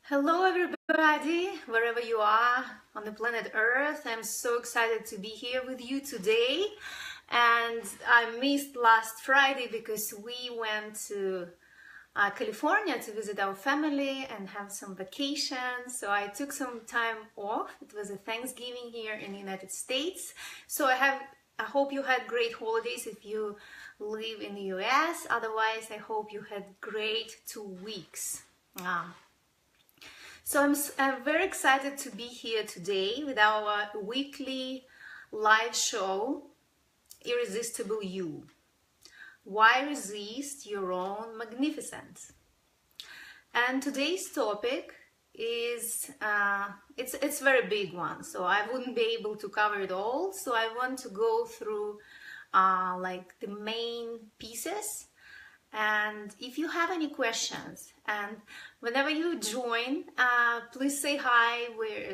Hello, everybody, wherever you are on the planet Earth. I'm so excited to be here with you today. And I missed last Friday because we went to California to visit our family and have some vacation. So I took some time off. It was a Thanksgiving here in the United States. So I hope you had great holidays if you live in the US. Otherwise, I hope you had great 2 weeks. So I'm very excited to be here today with our weekly live show, Irresistible You. Why resist your own magnificence? And today's topic is, it's a very big one, so I wouldn't be able to cover it all. So I want to go through like the main pieces. And if you have any questions, and whenever you join, please say hi,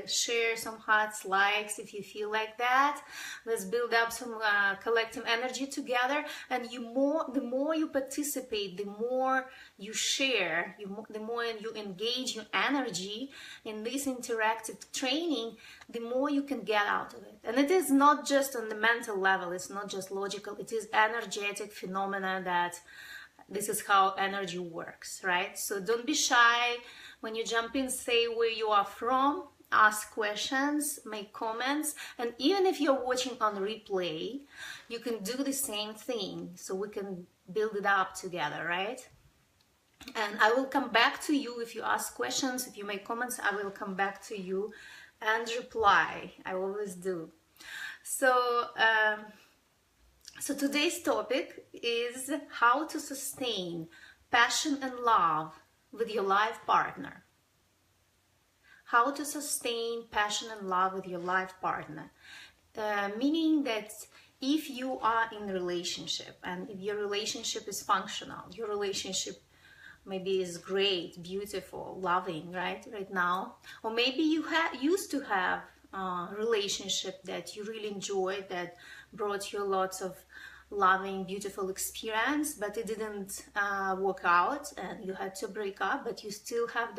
share some hearts, likes if you feel like that. Let's build up some collective energy together. And the more you participate, the more you share, the more you engage your energy in this interactive training, the more you can get out of it. And it is not just on the mental level, it's not just logical, it is energetic phenomena that this is how energy works, right? So don't be shy. When you jump in, say where you are from, ask questions, make comments. And even if you're watching on replay, you can do the same thing. So we can build it up together, right? And I will come back to you if you ask questions, if you make comments, I will come back to you and reply. I always do. So today's topic is how to sustain passion and love with your life partner. How to sustain passion and love with your life partner. Meaning that if you are in a relationship and if your relationship is functional, your relationship maybe is great, beautiful, loving, right now, or maybe you used to have a relationship that you really enjoyed, that brought you lots of loving, beautiful experience, but it didn't work out and you had to break up, but you still have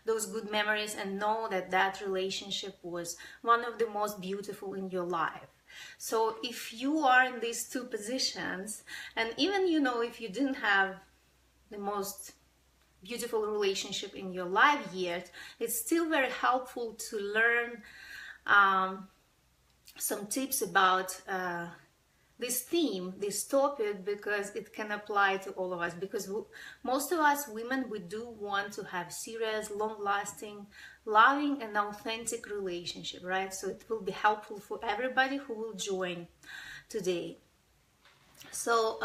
those good memories and know that that relationship was one of the most beautiful in your life. So if you are in these two positions, and even if you didn't have the most beautiful relationship in your life yet, it's still very helpful to learn some tips about this theme, this topic, because it can apply to all of us. Because most of us women, we do want to have serious, long-lasting, loving and authentic relationship, right? So it will be helpful for everybody who will join today. So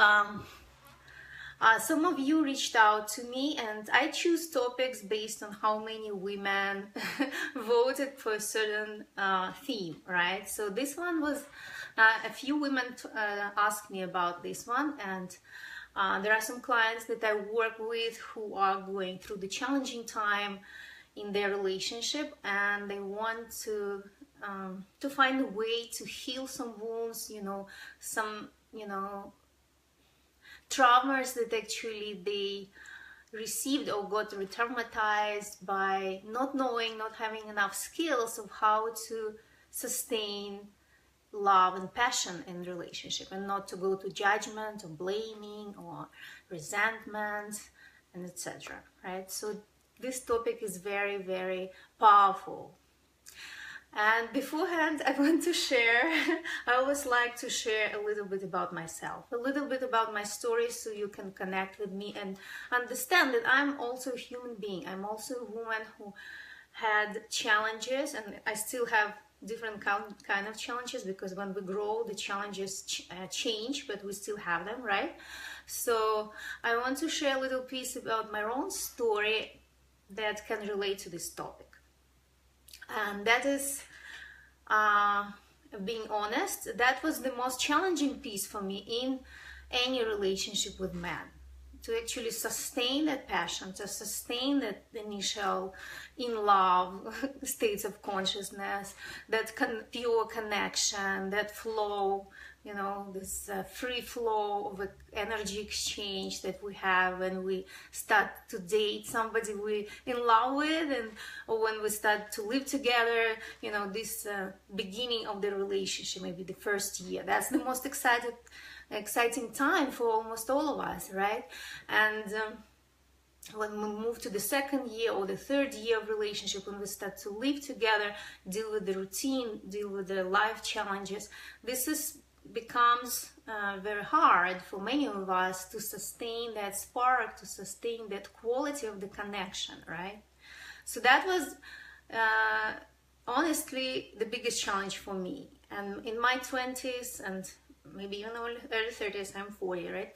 some of you reached out to me, and I choose topics based on how many women voted for a certain theme, right? So this one was, a few women asked me about this one, and there are some clients that I work with who are going through the challenging time in their relationship, and they want to find a way to heal some wounds, some, traumas that actually they received or got re-traumatized by not knowing, not having enough skills of how to sustain love and passion in relationship, and not to go to judgment or blaming or resentment and etc. Right? So this topic is very, very powerful. And beforehand, I want to share, I always like to share a little bit about myself, a little bit about my story, so you can connect with me and understand that I'm also a human being. I'm also a woman who had challenges, and I still have different kind of challenges, because when we grow, the challenges change, but we still have them, right? So I want to share a little piece about my own story that can relate to this topic. And that is, being honest, that was the most challenging piece for me in any relationship with men, to actually sustain that passion, to sustain that initial in love states of consciousness, that pure connection, that flow you know, this free flow of energy exchange that we have when we start to date somebody we're in love with, and or when we start to live together, you know, this beginning of the relationship, maybe the first year. That's the most exciting time for almost all of us, right? And when we move to the second year or the third year of relationship, when we start to live together, deal with the routine, deal with the life challenges, becomes very hard for many of us to sustain that spark, to sustain that quality of the connection, right? So that was honestly the biggest challenge for me. And in my 20s and maybe even early 30s, I'm 40, right?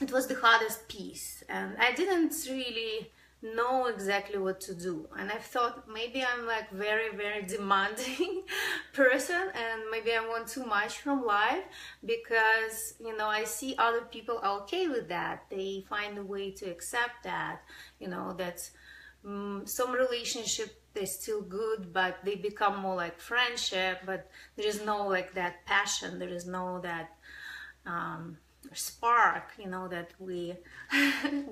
It was the hardest piece, and I didn't really know exactly what to do, and I thought maybe I'm like very demanding person, and maybe I want too much from life, because you know, I see other people are okay with that. They find a way to accept that, you know, that some relationship, they're still good, but they become more like friendship, but there is no like that passion, there is no that spark, you know, that we're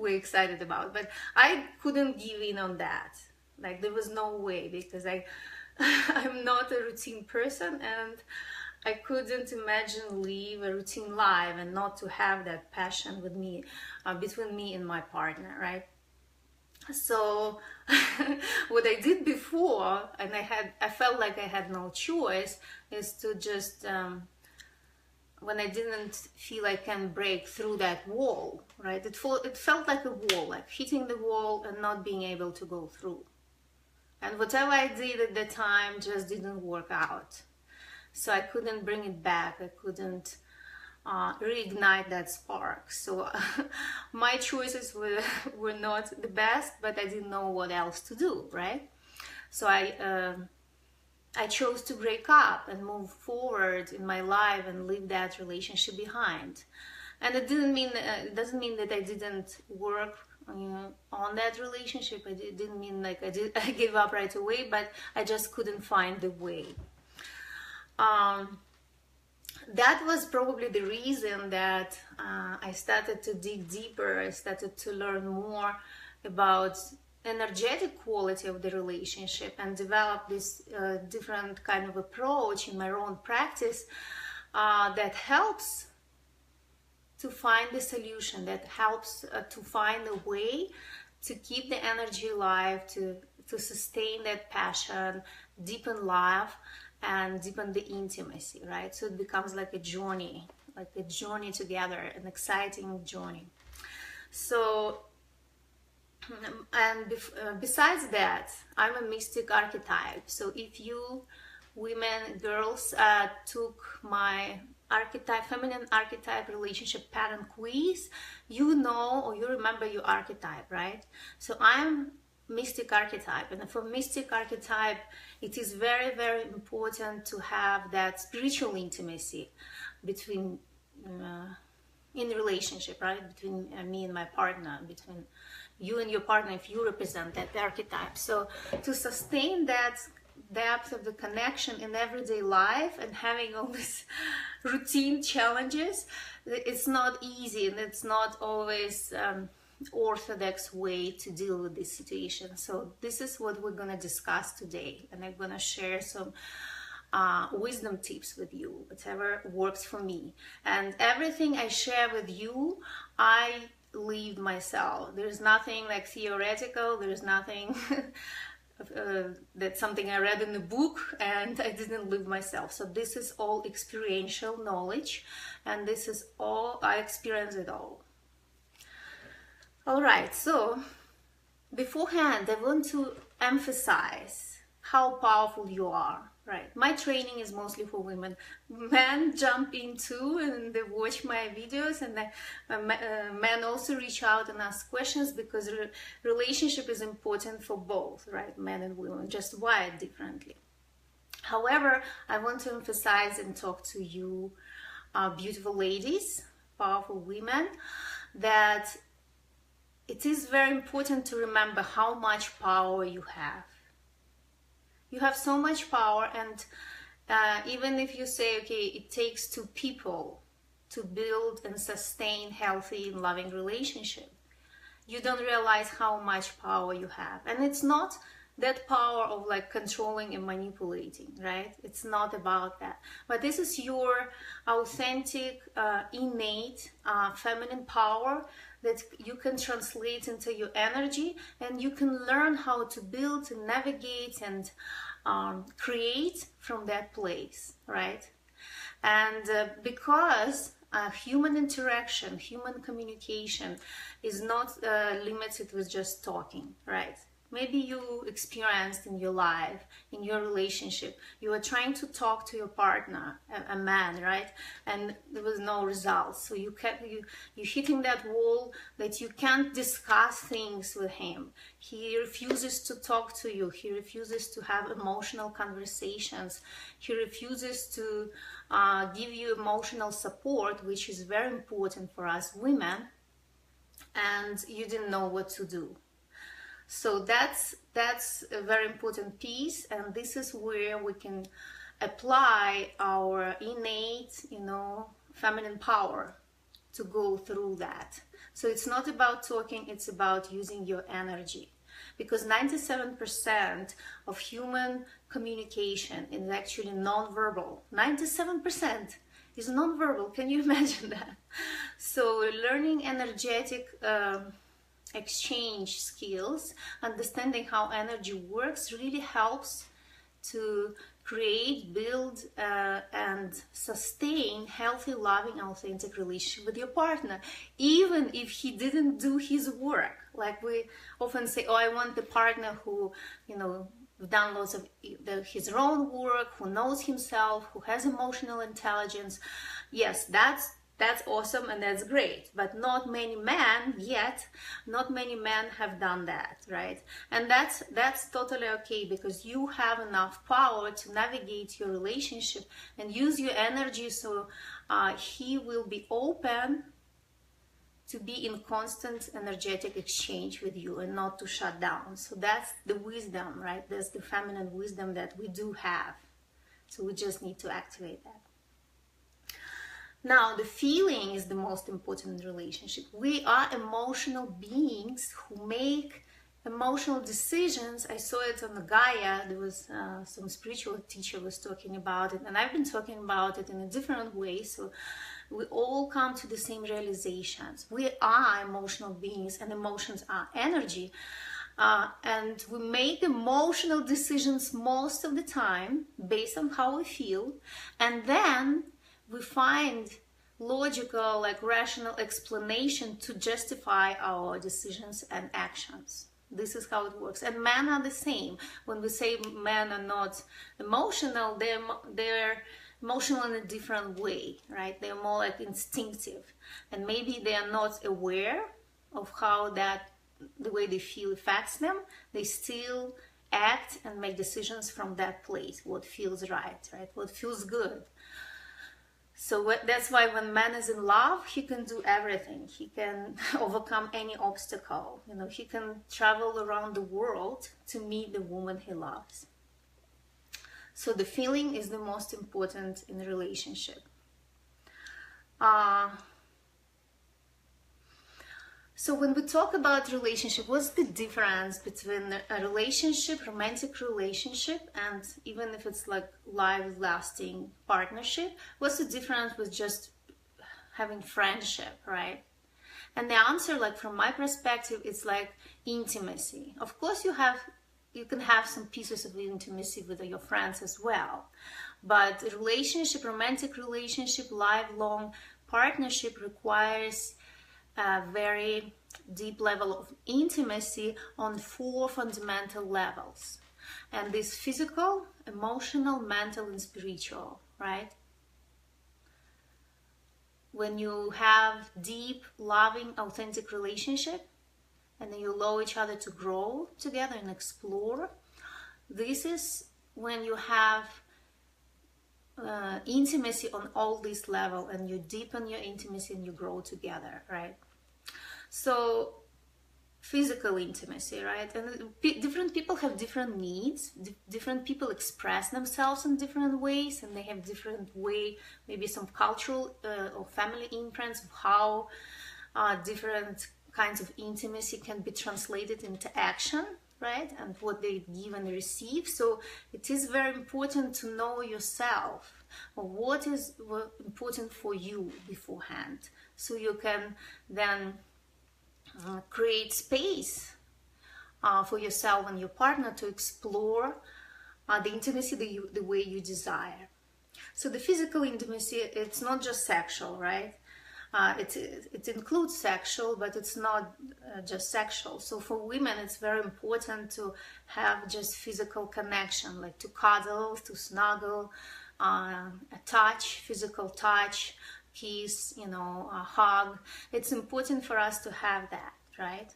excited about. But I couldn't give in on that. Like, there was no way, because I'm not a routine person, and I couldn't imagine live a routine life and not to have that passion with me, between me and my partner, right? So what I did before, and I felt like I had no choice, is to just when I didn't feel I can break through that wall, right? It felt like a wall, like hitting the wall and not being able to go through. And whatever I did at the time just didn't work out. So I couldn't bring it back. I couldn't reignite that spark. So my choices were not the best, but I didn't know what else to do, right? So I chose to break up and move forward in my life and leave that relationship behind. And it doesn't mean that I didn't work on that relationship. It didn't mean like I gave up right away, but I just couldn't find the way. That was probably the reason that I started to dig deeper. I started to learn more about energetic quality of the relationship and develop this different kind of approach in my own practice that helps to find the solution, that helps to find a way to keep the energy alive, to sustain that passion, deepen love, and deepen the intimacy, right? So it becomes like a journey together, an exciting journey. So, and besides that, I'm a mystic archetype. So if you women, girls, took my feminine archetype relationship pattern quiz, you know, or you remember your archetype, right? So I'm mystic archetype, and for mystic archetype, it is very important to have that spiritual intimacy between in relationship, right? Between me and my partner, between you and your partner, if you represent that archetype. So to sustain that depth of the connection in everyday life and having all these routine challenges, it's not easy, and it's not always orthodox way to deal with this situation. So this is what we're going to discuss today, and I'm going to share some wisdom tips with you, whatever works for me. And everything I share with you, I live myself. There's nothing like theoretical, there's nothing that's something I read in a book and I didn't live myself. So this is all experiential knowledge, and this is all, I experience it all. All right, so beforehand, I want to emphasize how powerful you are, right? My training is mostly for women. Men jump in too, and they watch my videos, and men also reach out and ask questions, because relationship is important for both, right? Men and women, just wired differently. However, I want to emphasize and talk to you, beautiful ladies, powerful women, that it is very important to remember how much power you have. You have so much power, and even if you say, okay, it takes two people to build and sustain healthy and loving relationship, you don't realize how much power you have. And it's not that power of like controlling and manipulating, right? It's not about that. But this is your authentic, innate, feminine power that you can translate into your energy, and you can learn how to build and navigate and create from that place, right? And because human interaction, human communication is not limited with just talking, right? Maybe you experienced in your life, in your relationship, you were trying to talk to your partner, a man, right? And there was no results. So you hitting that wall that you can't discuss things with him. He refuses to talk to you. He refuses to have emotional conversations. He refuses to give you emotional support, which is very important for us women. And you didn't know what to do. So that's a very important piece, and this is where we can apply our innate, feminine power to go through that. So it's not about talking, it's about using your energy, because 97% of human communication is actually non-verbal. 97% is non-verbal. Can you imagine that? So learning energetic exchange skills, understanding how energy works, really helps to create, build, and sustain healthy, loving, authentic relationship with your partner, even if he didn't do his work. Like we often say, oh, I want the partner who, done lots of his own work, who knows himself, who has emotional intelligence. Yes, that's awesome and that's great, but not many men have done that, right? And that's totally okay, because you have enough power to navigate your relationship and use your energy, so he will be open to be in constant energetic exchange with you and not to shut down. So that's the wisdom, right? That's the feminine wisdom that we do have. So we just need to activate that. Now, the feeling is the most important in relationship. We are emotional beings who make emotional decisions. I saw it on the Gaia. There was some spiritual teacher was talking about it, and I've been talking about it in a different way. So we all come to the same realizations. We are emotional beings, and emotions are energy. And we make emotional decisions most of the time based on how we feel, and then we find logical, rational explanation to justify our decisions and actions. This is how it works. And men are the same. When we say men are not emotional, they're emotional in a different way, right? They're more instinctive. And maybe they are not aware of how the way they feel affects them. They still act and make decisions from that place, what feels right? What feels good. So that's why when man is in love, he can do everything. He can overcome any obstacle. He can travel around the world to meet the woman he loves. So the feeling is the most important in a relationship. So when we talk about relationship, what's the difference between a relationship, romantic relationship, and even if it's life-lasting partnership, what's the difference with just having friendship, right? And the answer, from my perspective, it's intimacy. Of course, you can have some pieces of intimacy with your friends as well, but a relationship, romantic relationship, lifelong partnership requires a very deep level of intimacy on 4 fundamental levels. And this physical, emotional, mental, and spiritual, right? When you have deep, loving, authentic relationship, and then you allow each other to grow together and explore, this is when you have intimacy on all these levels, and you deepen your intimacy and you grow together, right? So physical intimacy, right? And different people have different needs. Different people express themselves in different ways, and they have different way, maybe some cultural or family imprints of how different kinds of intimacy can be translated into action, right? And what they give and receive. So it is very important to know yourself, or what is important for you beforehand, so you can then create space for yourself and your partner to explore the intimacy the way you desire. So the physical intimacy, it's not just sexual, right? It includes sexual, but it's not just sexual. So for women, it's very important to have just physical connection, like to cuddle, to snuggle, a touch, physical touch, kiss, a hug. It's important for us to have that, right?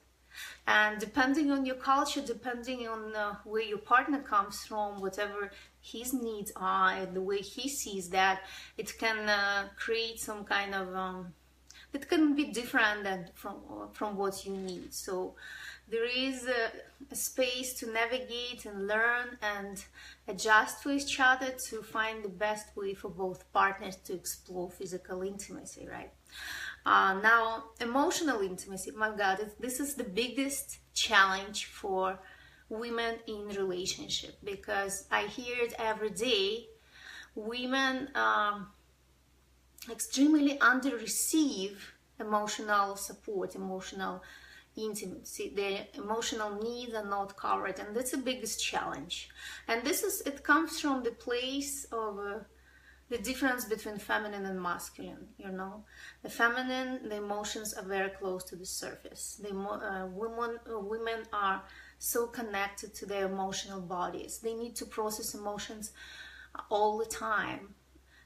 And depending on your culture, depending on where your partner comes from, whatever his needs are, and the way he sees that, it can create some kind of it can be different than from what you need. So there is a space to navigate and learn and adjust to each other to find the best way for both partners to explore physical intimacy, right? Now, emotional intimacy, my God, this is the biggest challenge for women in relationship, because I hear it every day. Women extremely under-receive emotional support, emotional intimacy. Their emotional needs are not covered, and that's the biggest challenge. And it comes from the place of the difference between feminine and masculine. The feminine, the emotions are very close to the surface. Women are so connected to their emotional bodies. They need to process emotions all the time.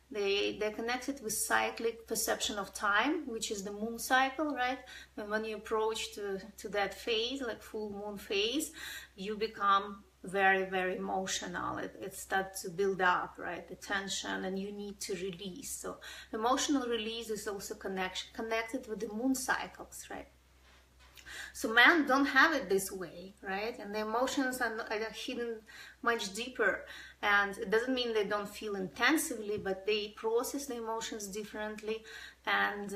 They're connected with cyclic perception of time, which is the moon cycle, right? And when you approach to that phase, like full moon phase, you become very, very emotional. It starts to build up, right? The tension, and you need to release. So emotional release is also connected with the moon cycles, right? So men don't have it this way, right? And the emotions are hidden much deeper. And it doesn't mean they don't feel intensively, but they process the emotions differently, and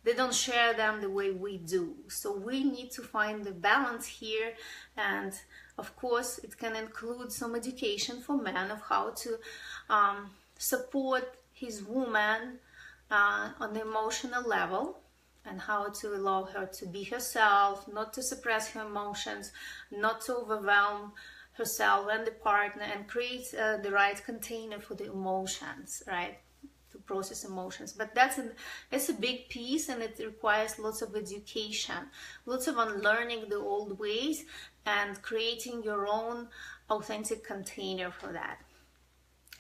they don't share them the way we do. So we need to find the balance here. And of course, it can include some education for men of how to support his woman on the emotional level, and how to allow her to be herself, not to suppress her emotions, not to overwhelm herself and the partner, and create the right container for the emotions, right? To process emotions. But it's a big piece, and it requires lots of education, lots of unlearning the old ways and creating your own authentic container for that.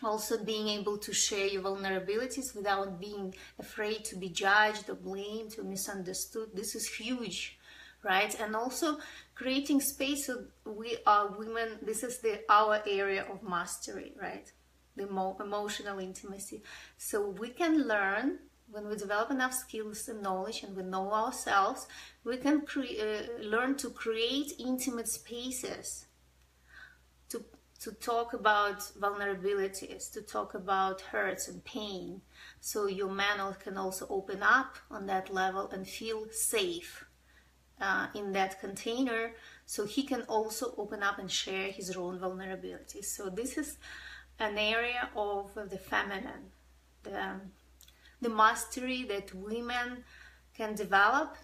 Also being able to share your vulnerabilities without being afraid to be judged or blamed or misunderstood. This is huge, right? And also creating space so we are women, this is our area of mastery, right? The emotional intimacy. So we can learn, when we develop enough skills and knowledge and we know ourselves, we can learn to create intimate spaces to talk about vulnerabilities, to talk about hurts and pain. So your man can also open up on that level and feel safe in that container, so he can also open up and share his own vulnerabilities. So this is an area of the feminine, the mastery that women can develop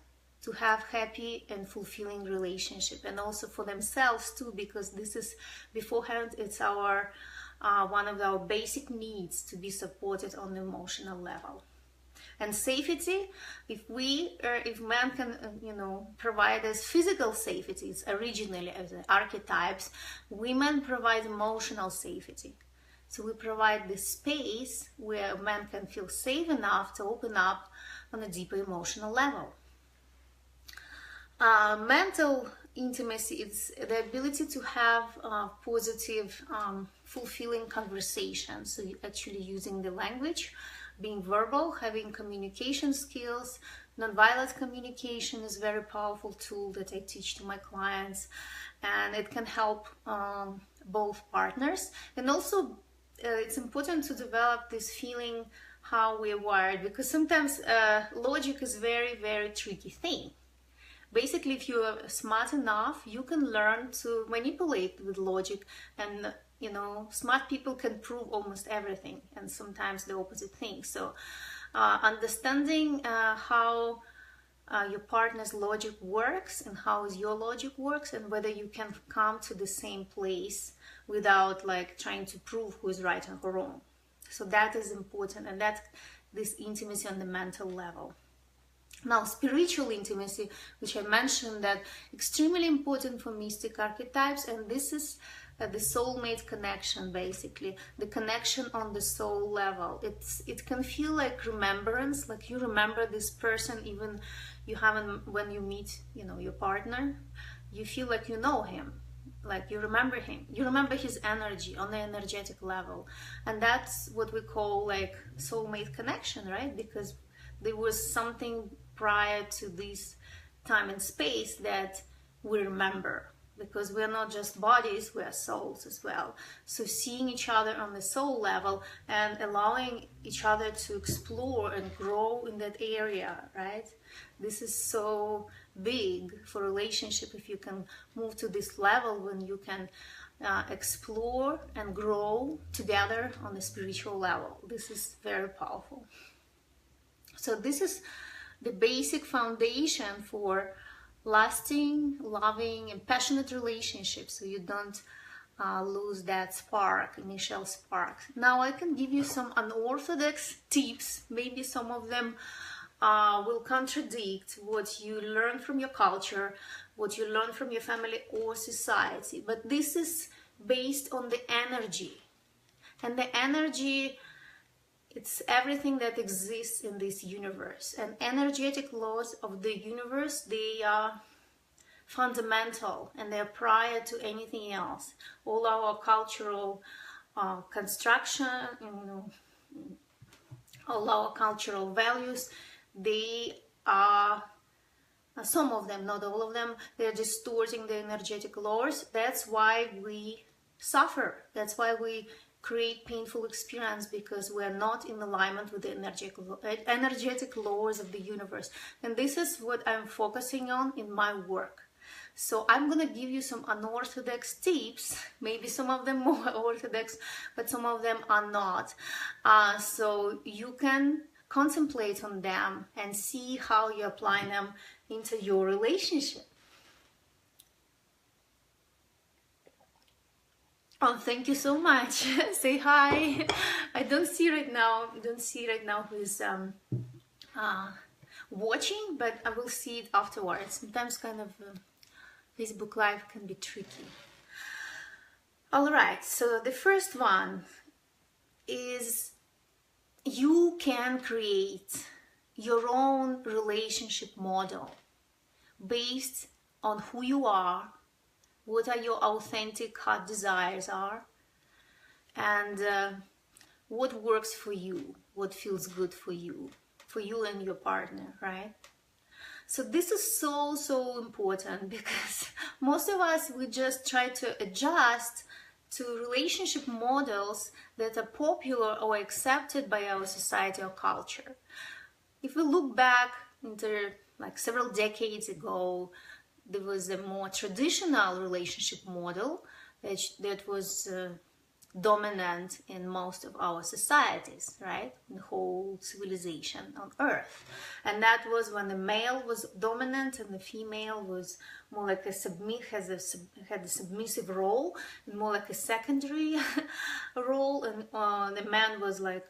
to have happy and fulfilling relationship, and also for themselves too, because this is beforehand, it's our one of our basic needs to be supported on the emotional level. And safety, if men can provide us physical safety originally as archetypes, women provide emotional safety. So we provide this space where men can feel safe enough to open up on a deeper emotional level. Mental intimacy is the ability to have positive, fulfilling conversations. So you're actually using the language being verbal, having communication skills. Nonviolent communication is a very powerful tool that I teach to my clients, and it can help both partners. And also it's important to develop this feeling how we're wired, because sometimes logic is very, very tricky thing. Basically, if you are smart enough, you can learn to manipulate with logic, and you know, smart people can prove almost everything, and sometimes the opposite thing. So understanding how your partner's logic works and how your logic works, and whether you can come to the same place without like trying to prove who is right and who wrong. So that is important, and that's this intimacy on the mental level. Now, spiritual intimacy, which I mentioned, that extremely important for mystic archetypes, and this is the soulmate connection, basically the connection on the soul level. It can feel like remembrance, like you remember this person even you haven't, when you meet, you know, your partner, you feel like you know him, like you remember him, you remember his energy on the energetic level, and that's what we call like soulmate connection, right? Because there was something prior to this time and space that we remember, because we're not just bodies, we are souls as well. So seeing each other on the soul level and allowing each other to explore and grow in that area, right? This is so big for relationship, if you can move to this level when you can explore and grow together on the spiritual level. This is very powerful. So this is the basic foundation for lasting, loving, and passionate relationships, so you don't lose that spark, initial spark. Now I can give you some unorthodox tips. Maybe some of them will contradict what you learn from your culture, what you learn from your family or society, but this is based on the energy. And the energy, it's everything that exists in this universe, and energetic laws of the universe, they are fundamental and they're prior to anything else. All our cultural construction, you know, all our cultural values, they are, some of them, not all of them, they're distorting the energetic laws. That's why we suffer. That's why we create painful experience, because we are not in alignment with the energetic laws of the universe. And this is what I'm focusing on in my work. So I'm gonna give you some unorthodox tips, maybe some of them more orthodox, but some of them are not. So you can contemplate on them and see how you apply them into your relationship. Oh, thank you so much. Say hi. I don't see right now who's watching, but I will see it afterwards. Sometimes kind of Facebook Live can be tricky. All right, so the first one is you can create your own relationship model based on who you are, what are your authentic heart desires are, and what works for you, what feels good for you and your partner, right? So this is so important, because most of us, we just try to adjust to relationship models that are popular or accepted by our society or culture. If we look back into like several decades ago, there was a more traditional relationship model that was dominant in most of our societies, right? The whole civilization on Earth. And that was when the male was dominant and the female was more like had a submissive role, and more like a secondary role, and the man was like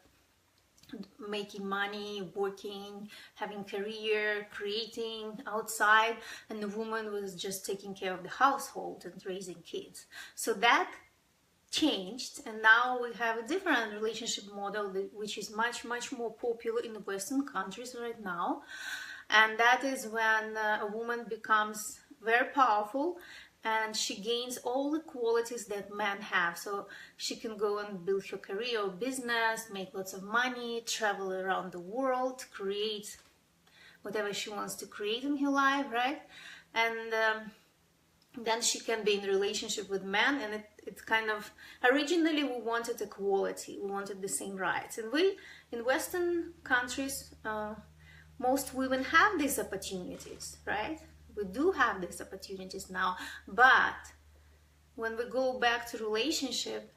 making money, working, having career, creating outside, and the woman was just taking care of the household and raising kids. So that changed, and now we have a different relationship model which is much more popular in the Western countries right now, and that is when a woman becomes very powerful and she gains all the qualities that men have. So she can go and build her career or business, make lots of money, travel around the world, create whatever she wants to create in her life, right? And then she can be in a relationship with men, and it kind of, originally we wanted equality, we wanted the same rights, and we in Western countries, most women have these opportunities, right? We do have these opportunities now, but when we go back to relationship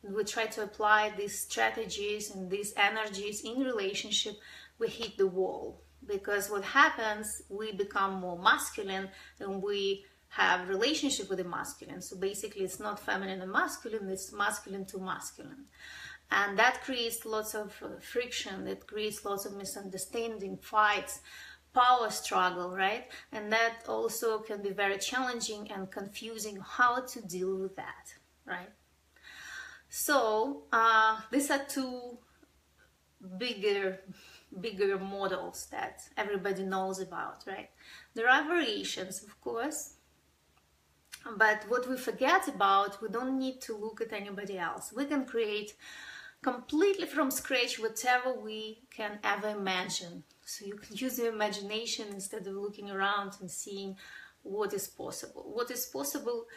and we try to apply these strategies and these energies in relationship, we hit the wall. Because what happens, we become more masculine and we have relationship with the masculine. So basically it's not feminine and masculine, it's masculine to masculine. And that creates lots of friction, it creates lots of misunderstanding, fights, power struggle, right? And that also can be very challenging and confusing how to deal with that, right? So these are two bigger models that everybody knows about, right? There are variations, of course, but what we forget about, we don't need to look at anybody else. We can create completely from scratch whatever we can ever imagine. So you can use your imagination instead of looking around and seeing what is possible. What is possible,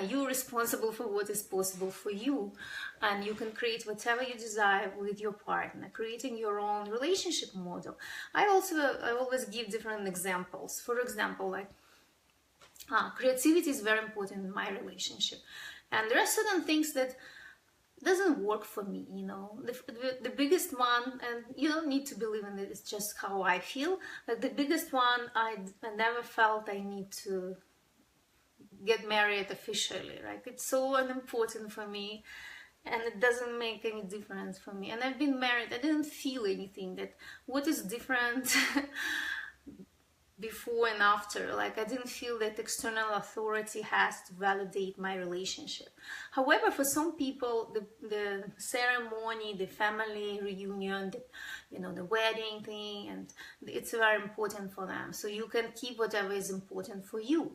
you're responsible for what is possible for you, and you can create whatever you desire with your partner, creating your own relationship model. I always give different examples. For example, like creativity is very important in my relationship, and there are certain things that doesn't work for me, you know. The biggest one, and you don't need to believe in it, it's just how I feel, but the biggest one, I never felt I need to get married officially, right? It's so unimportant for me, and it doesn't make any difference for me. And I've been married, I didn't feel anything that what is different before and after. Like, I didn't feel that external authority has to validate my relationship. However, for some people, the ceremony, the family reunion, the wedding thing, and it's very important for them. So you can keep whatever is important for you.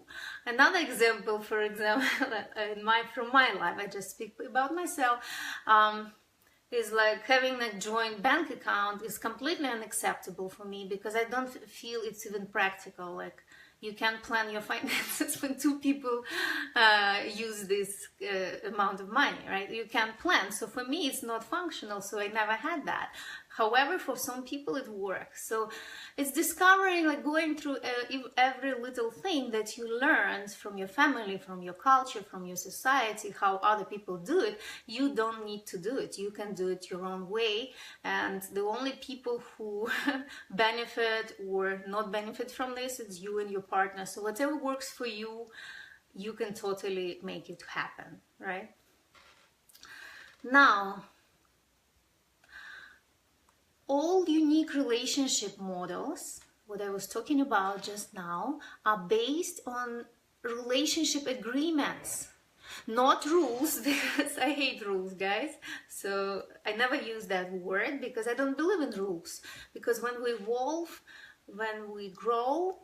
Another example, for example, from my life, I just speak about myself, is like having a joint bank account is completely unacceptable for me, because I don't feel it's even practical. Like, you can't plan your finances when two people use this amount of money, right? You can't plan. So for me, it's not functional. So I never had that. However, for some people it works. So it's discovering, like going through every little thing that you learned from your family, from your culture, from your society, how other people do it. You don't need to do it. You can do it your own way. And the only people who benefit or not benefit from this is you and your partner. So whatever works for you, you can totally make it happen, right? Now, all unique relationship models, what I was talking about just now, are based on relationship agreements, not rules, because I hate rules, guys. So I never use that word because I don't believe in rules. Because when we evolve, when we grow,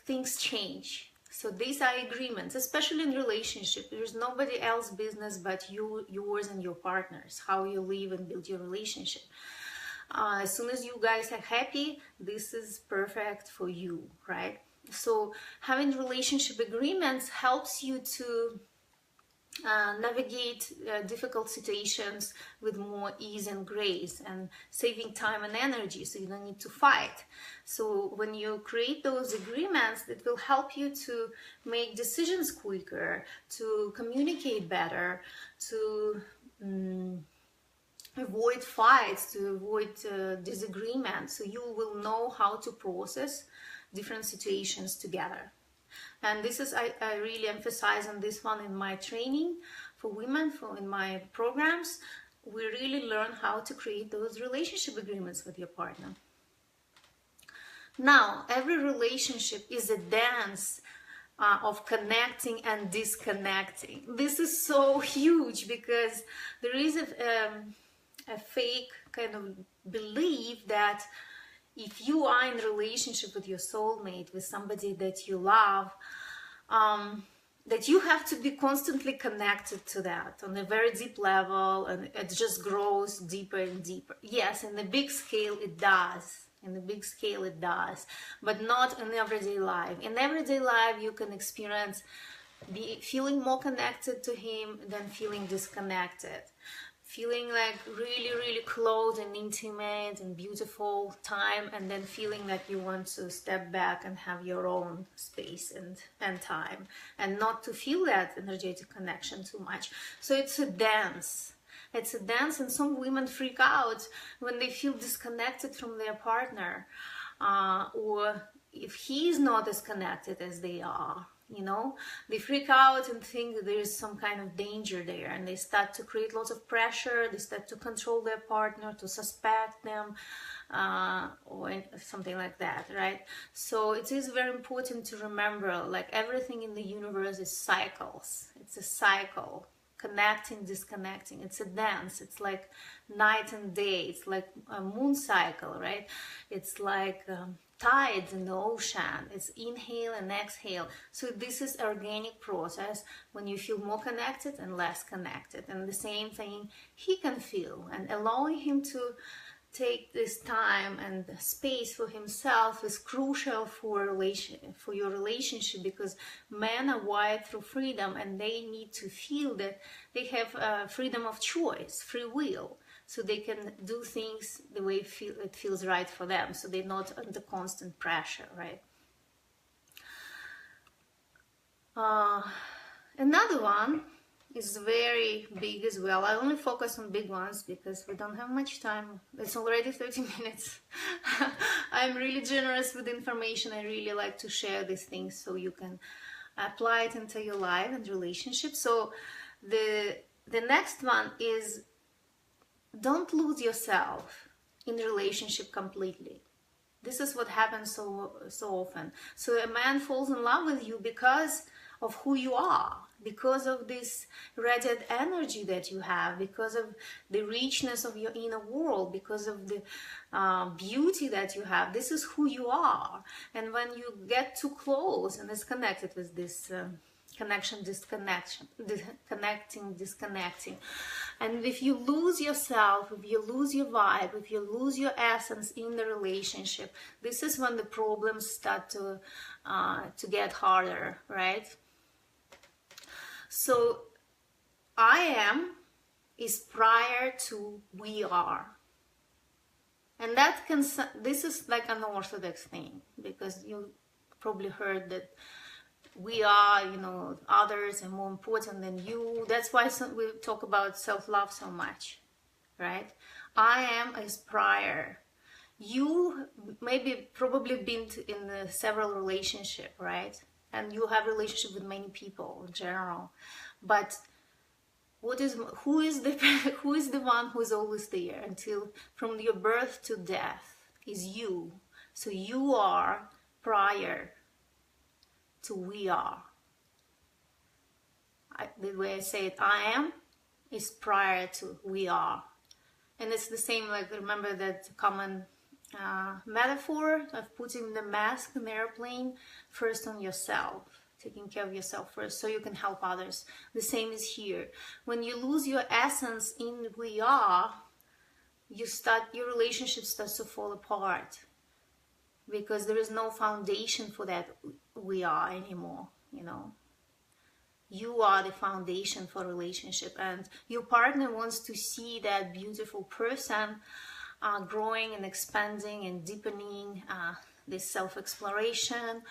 things change. So these are agreements, especially in relationship. There's nobody else's business but yours and your partners, how you live and build your relationship. As soon as you guys are happy, this is perfect for you, right? So having relationship agreements helps you to navigate difficult situations with more ease and grace, and saving time and energy, so you don't need to fight. So when you create those agreements, it will help you to make decisions quicker, to communicate better, to avoid fights, to avoid disagreements. So you will know how to process different situations together. And this is, I really emphasize on this one in my training for women, in my programs. We really learn how to create those relationship agreements with your partner. Now, every relationship is a dance of connecting and disconnecting. This is so huge, because there is a fake kind of belief that if you are in a relationship with your soulmate, with somebody that you love, that you have to be constantly connected to that on a very deep level, and it just grows deeper and deeper. Yes, in the big scale it does. In the big scale it does, but not in everyday life. In everyday life you can experience feeling more connected to him than feeling disconnected. Feeling like really close and intimate and beautiful time, and then feeling that you want to step back and have your own space and time, and not to feel that energetic connection too much. So it's a dance. It's a dance, and some women freak out when they feel disconnected from their partner, or if he's not as connected as they are. You know, they freak out and think that there is some kind of danger there, and they start to create lots of pressure. They start to control their partner, to suspect them, or something like that, right? So it is very important to remember, like, everything in the universe is cycles. It's a cycle. Connecting, disconnecting. It's a dance. It's like night and day. It's like a moon cycle, right? It's like tides in the ocean. It's inhale and exhale. So this is organic process when you feel more connected and less connected. And the same thing he can feel, and allowing him to take this time and space for himself is crucial for your relationship, because men are wired through freedom, and they need to feel that they have freedom of choice, free will, so they can do things the way it feels right for them, so they're not under constant pressure, right? Another one is very big as well. I only focus on big ones because we don't have much time. It's already 30 minutes. I'm really generous with information. I really like to share these things so you can apply it into your life and relationship. So the next one is, don't lose yourself in the relationship completely. This is what happens so often. So a man falls in love with you because of who you are, because of this radiant energy that you have, because of the richness of your inner world, because of the beauty that you have. This is who you are. And when you get too close and is connected with this disconnecting, and if you lose yourself, if you lose your vibe, if you lose your essence in the relationship, this is when the problems start to get harder, right? So I am is prior to we are, and this is like an orthodox thing, because you probably heard that we are, others are more important than you. That's why we talk about self-love so much, right? I am is prior. You probably been in several relationships, right? And you have relationship with many people in general, but who is the one who is always there until from your birth to death is you. So you are prior to we are. The way I say it, I am is prior to we are, and it's the same. Like, remember that common metaphor of putting the mask in the airplane first on yourself, taking care of yourself first so you can help others. The same is here. When you lose your essence in we are, your relationship starts to fall apart, because there is no foundation for that we are anymore. You are the foundation for relationship, and your partner wants to see that beautiful person growing and expanding and deepening this self-exploration.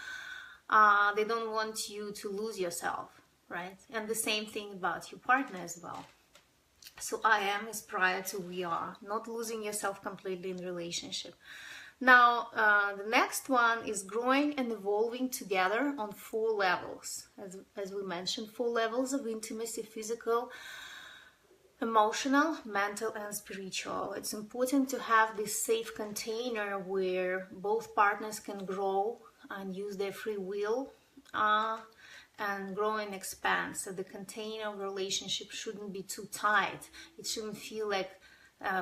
They don't want you to lose yourself, right? And the same thing about your partner as well. So I am is prior to we are, not losing yourself completely in relationship. Now, the next one is growing and evolving together on 4 levels. As we mentioned, 4 levels of intimacy: physical, emotional, mental, and spiritual. It's important to have this safe container where both partners can grow and use their free will and grow and expand. So the container of relationship shouldn't be too tight. It shouldn't feel like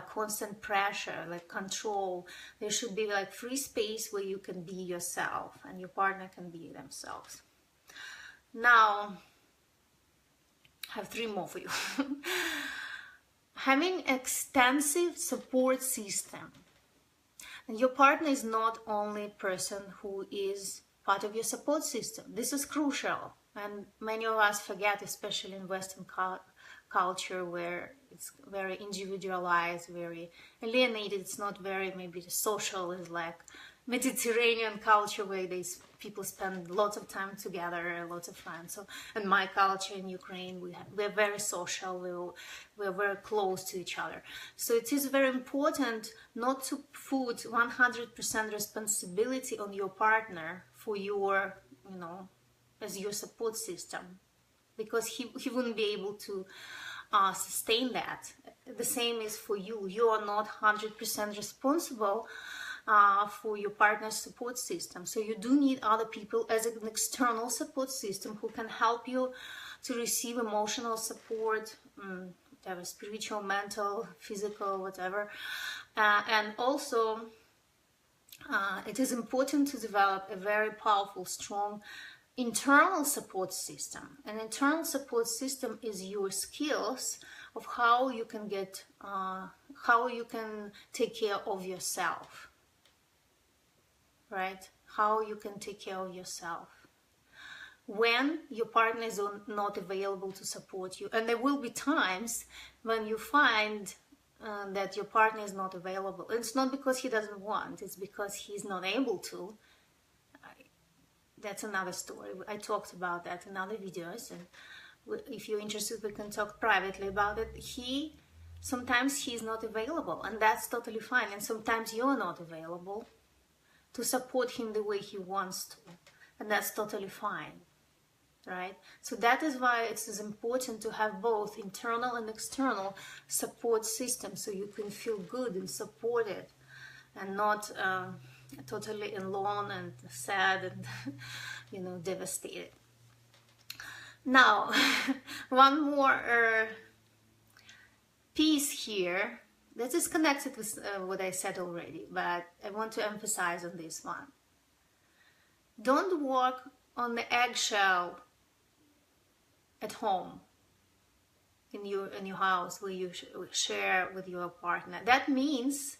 constant pressure, like control. There should be like free space where you can be yourself and your partner can be themselves. Now, I have three more for you. Having extensive support system. And your partner is not only a person who is part of your support system. This is crucial. And many of us forget, especially in Western culture, where it's very individualized, very alienated. It's not very, maybe social is like Mediterranean culture where people spend lots of time together, lots of fun. So, in my culture in Ukraine, we're very social. We're very close to each other. So it is very important not to put 100% responsibility on your partner for your, as your support system, because he wouldn't be able to sustain that. The same is for you. You are not 100% responsible for your partner's support system. So you do need other people as an external support system who can help you to receive emotional support, whatever, spiritual, mental, physical, whatever. And also, it is important to develop a very powerful, strong internal support system. An internal support system is your skills of how you can take care of yourself. Right? How you can take care of yourself when your partner is not available to support you. And there will be times when you find that your partner is not available. It's not because he doesn't want, it's because he's not able to. That's another story. I talked about that in other videos, and if you're interested, we can talk privately about it. Sometimes he's not available, and that's totally fine. And sometimes you're not available to support him the way he wants to, and that's totally fine, right? So that is why it is important to have both internal and external support systems, so you can feel good and supported and not totally alone and sad and devastated. Now, one more piece here that is connected with what I said already, but I want to emphasize on this one. Don't walk on the eggshell at home, in your house where you share with your partner. That means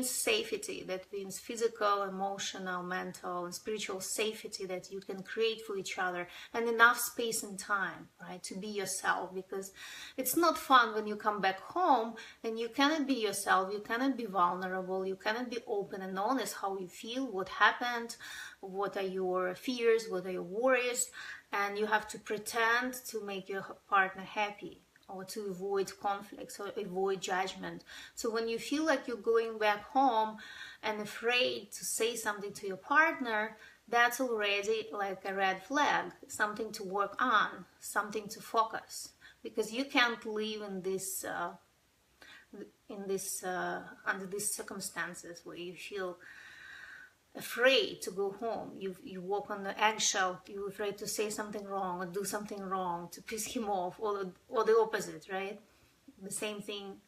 safety. That means physical, emotional, mental, and spiritual safety that you can create for each other, and enough space and time, right, to be yourself. Because it's not fun when you come back home and you cannot be yourself, you cannot be vulnerable, you cannot be open and honest how you feel, what happened, what are your fears, what are your worries, and you have to pretend to make your partner happy, or to avoid conflicts or avoid judgment. So when you feel like you're going back home and afraid to say something to your partner, that's already like a red flag, something to work on, something to focus, because you can't live in this under these circumstances where you feel afraid to go home. You walk on the eggshell. You're afraid to say something wrong or do something wrong to piss him off, or the opposite, right? The same thing.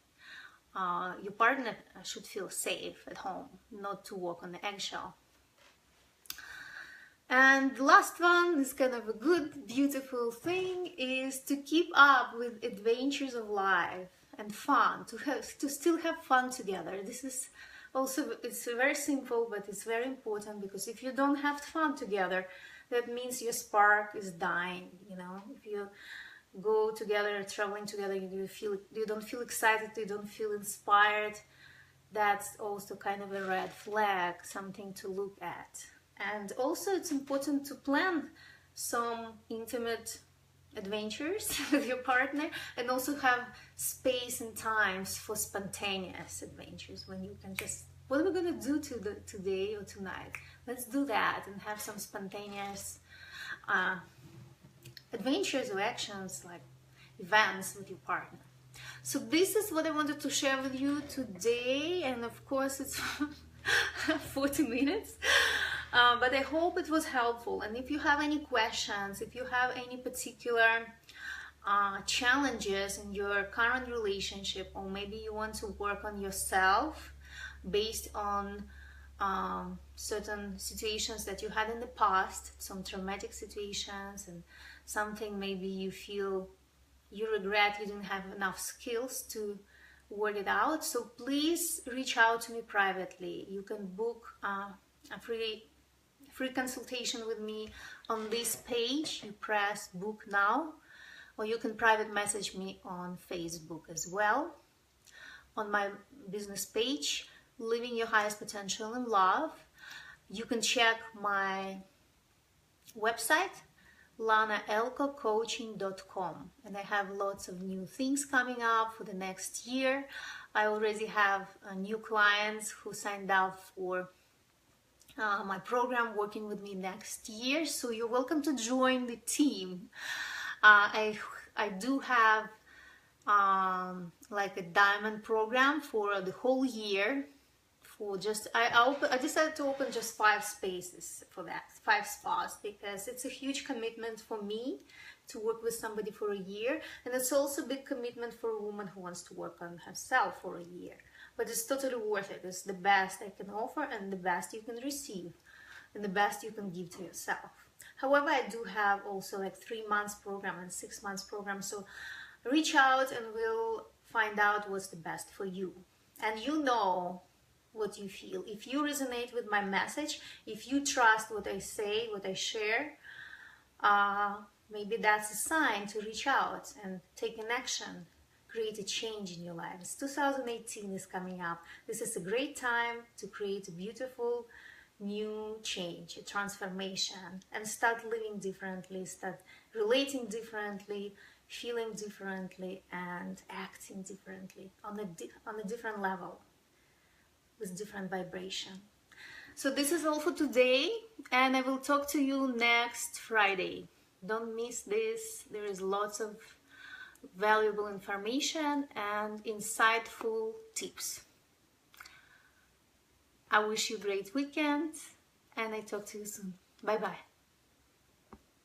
Your partner should feel safe at home, not to walk on the eggshell. And the last one is kind of a good, beautiful thing, is to keep up with adventures of life and fun, to still have fun together. This is also, it's very simple, but it's very important, because if you don't have fun together, that means your spark is dying. If you go together, traveling together, you don't feel excited, you don't feel inspired, that's also kind of a red flag, something to look at. And also it's important to plan some intimate adventures with your partner, and also have space and times for spontaneous adventures, when you can just, what are we going to do today or tonight? Let's do that, and have some spontaneous adventures or actions, like events with your partner. So this is what I wanted to share with you today, and of course it's 40 minutes. But I hope it was helpful. And if you have any questions, if you have any particular challenges in your current relationship, or maybe you want to work on yourself based on certain situations that you had in the past, some traumatic situations, and something maybe you feel you regret you didn't have enough skills to work it out. So please reach out to me privately. You can book a free consultation with me on this page. You press book now, or you can private message me on Facebook as well. On my business page, Living Your Highest Potential in Love, you can check my website, lanaelkocoaching.com, and I have lots of new things coming up for the next year. I already have new clients who signed up for my program working with me next year, so you're welcome to join the team. I do have like a diamond program for the whole year. For just I decided to open just 5 spaces for that, 5 spots, because it's a huge commitment for me to work with somebody for a year, and it's also a big commitment for a woman who wants to work on herself for a year. But it's totally worth it. It's the best I can offer, and the best you can receive, and the best you can give to yourself. However, I do have also like 3 months program and 6 months program, so reach out and we'll find out what's the best for you. And you know what you feel. If you resonate with my message, if you trust what I say, what I share, maybe that's a sign to reach out and take an action, create a change in your lives. 2018 is coming up. This is a great time to create a beautiful new change, a transformation, and start living differently, start relating differently, feeling differently, and acting differently on a different level, with different vibration. So this is all for today, and I will talk to you next Friday. Don't miss this. There is lots of valuable information and insightful tips. I wish you a great weekend, and I talk to you soon. Bye bye.